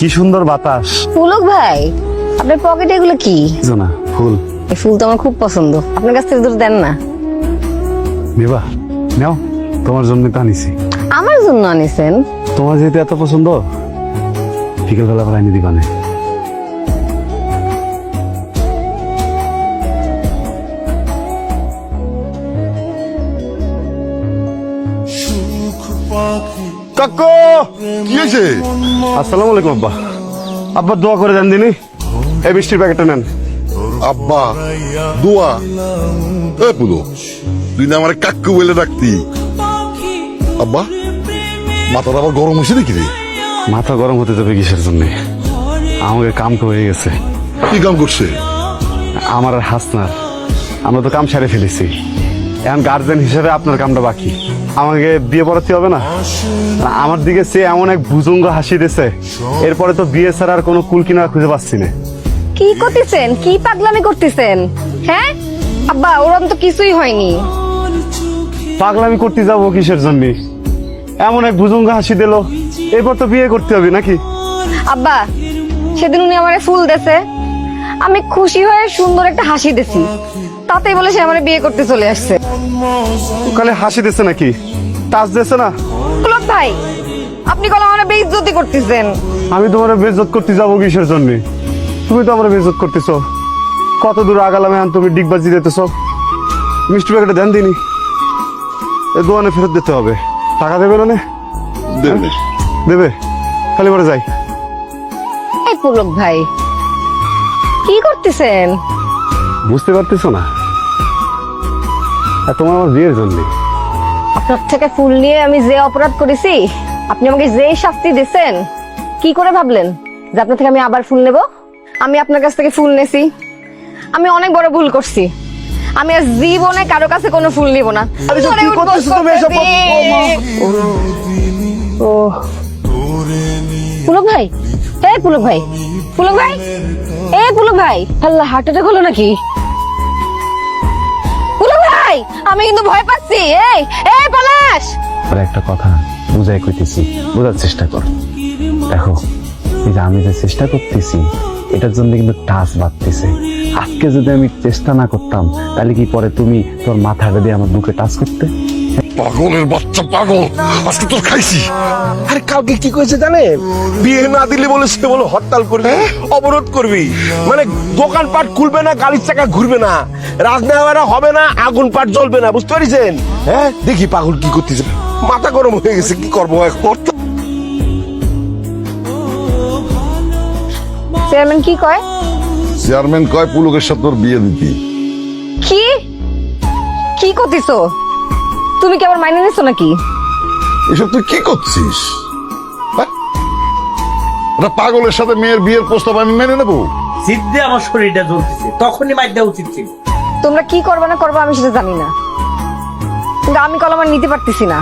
কি সুন্দর বাতাস। পুলক ভাই, আপনার পকেটে এগুলো কি? না, ফুল। এই ফুল তো আমার খুব পছন্দ, আপনার কাছ থেকে দুটো দেন না। বিভা, নাও, তোমার জন্য তো আনিছি। আমার জন্য আনিছেন? তোমার যেহেতু এত পছন্দ, বিকেলবেলা আবার আনি দিবানে। কাকু কি হয়েছে? আসসালামু আলাইকুম আব্বা। আব্বা দোয়া করে দেন দিনি, এই বৃষ্টির প্যাকেটটা নেন। আব্বা দোয়া? এ পুলো, তুই না আমার কাকু বলে ডাকতি। আব্বা মাথাটা আবার গরম হয়েছে নাকি রে? মাথা গরম হতে যাবে কিসের জন্য? আমাকে কাম তো হয়ে গেছে। কি কাম করছে? আমার আর হাসনার, আমরা তো কাম সারে ফেলেছি। এখন গার্জেন হিসেবে আপনার কামটা বাকি। আমাকে বিয়ে পড়াতে হবে না? আমার দিকে সে এমন এক ভুজঙ্গ হাসি দিয়েছে, এরপরে তো বিয়ে ছাড়া আর কোনো কুল কিনারা খুঁজে পাচ্ছি না। কি করতেছেন? কি পাগলামি করতেছেন? হ্যাঁ আব্বা, ওরম তো কিছুই হয়নি। পাগলামি করতে যাবো কিসের জন্য? এমন এক ভুজঙ্গ হাসি দিল, এরপর তো বিয়ে করতে হবে নাকি? আব্বা, সেদিন উনি আমারে ফুল দেছে, আমি খুশি হয়ে সুন্দর একটা হাসি দিছি, তাতেই বলে সে আমারে বিয়ে করতে চলে আসছে। কালে হাসি দিচ্ছে নাকি? টাচ দিচ্ছে না? পুলক ভাই, আপনি কল আমার বেইজ্জতি করতেছেন। আমি তোমার বেইজ্জত করতে যাবো কিসের জন্য? তুমি তো আমার বেইজ্জত করতেছো। কত দূর আগালাম, এখন তুমি ডিগবাজি দিতেছ। মিষ্টি প্যাকেটে ধ্যান দিনি, এ দোকানে ফেরত দিতে হবে। টাকা দেবে না? দেবে দেবে, খালি পরে যাই। এই পুলক ভাই, কি করতেছেন? বুঝতে পারতেছো না? আর তোমার আমার বিয়ের জন্য। আপনার থেকে ফুল নিয়ে আমি যে অপরাধ করেছি, আপনি আমাকে যে শাস্তি দিয়েছেন, কি করে ভাবলেন যে আপনার থেকে আমি আবার ফুল নেব? আমি আপনার কাছ থেকে ফুল নেছি, আমি অনেক বড় ভুল করছি। আমি আর জীবনে কারো কাছে কোনো ফুল নিব না। কি করতেছো তুমি এসব? ও পুলক ভাই, এই পুলক ভাই, পুলক ভাই, এই পুলক ভাই, আল্লাহ হার্ট অ্যাটাক হলো নাকি? পুলক ভাই, আমি কিন্তু ভয় পাচ্ছি। এই এই পলাশ, আর একটা কথা বুঝাই কইতেছি, বোঝার চেষ্টা কর। দেখো, এই যে আমি যে চেষ্টা করতেছি, এটার জন্য কিন্তু টাচ বাড়তেছে। আজকে যদি আমি চেষ্টা না করতাম, তাহলে কি পরে তুমি তোর মাথাটা দিয়ে আমার বুকে টাচ করতে? পাগলের বাচ্চা পাগল, আজকে তোর খাইছি। আরে কালকে কি কইছে জানেন? বিয়ে না দিলে বলে সে বলে হরতাল করবি, অবরোধ করবি, মানে দোকানপাট খুলবে না, গাড়ির চাকা ঘুরবে না, রাজনীতি হবে না, আগুন পাট জ্বলবে না, বুঝতে পারিছেন? হ্যাঁ, দেখি পাগল কি করতেছে, মাথা গরম হয়ে গেছে, কি করবো এখন? চেয়ারম্যান কি কয়? চেয়ারম্যান কয় পুলকের সাথে তোর বিয়ে দিতি। কি কি করতেছো? তুমি কি আবার মাইনে নিছো নাকি? এসব তুই কি করছিস? হ্যাঁ? একটা পাগলের সাথে মেয়ের বিয়ের প্রস্তাব আমি মেনে নেবো? জিদ্দে আমার শরীরটা জ্বলতেছে, তখনই মাইর দেওয়া উচিত ছিল। তোমরা কি করবা না করবা আমি সেটা জানি না, কিন্তু আমি কলম আর নিতে পারতেছি না।